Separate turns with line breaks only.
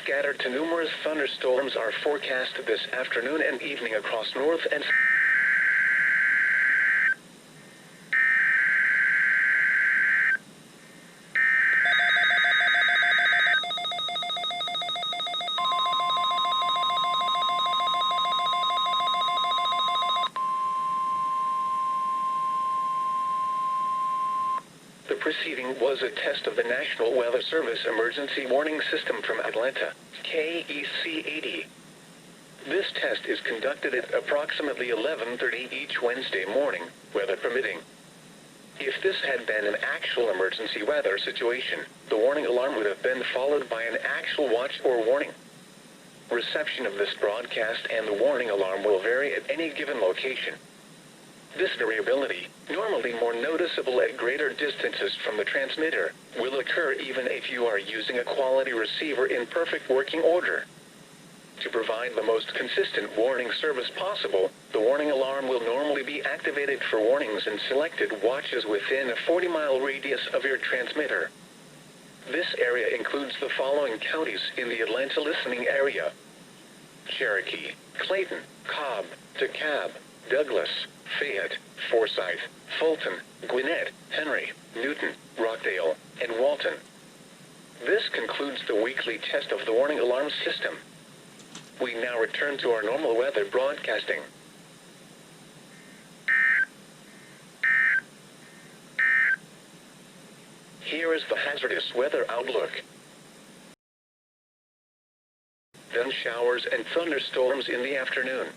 scattered to numerous thunderstorms are forecasted this afternoon and evening across north and The preceding was a test of the National Weather Service Emergency Warning System from Atlanta, KEC80. This test is conducted at approximately 11:30 each Wednesday morning, weather permitting. If this had been an actual emergency weather situation, the warning alarm would have been followed by an actual watch or warning. Reception of this broadcast and the warning alarm will vary at any given location. This variability, normally more noticeable at greater distances from the transmitter, will occur even if you are using a quality receiver in perfect working order. To provide the most consistent warning service possible, the warning alarm will normally be activated for warnings in selected watches within a 40-mile radius of your transmitter. This area includes the following counties in the Atlanta listening area: Cherokee, Clayton, Cobb, DeKalb, Douglas, Fayette, Forsyth, Fulton, Gwinnett, Henry, Newton, Rockdale, and Walton. This concludes the weekly test of the warning alarm system. We now return to our normal weather broadcasting. Here is the hazardous weather outlook. Then showers and thunderstorms in the afternoon.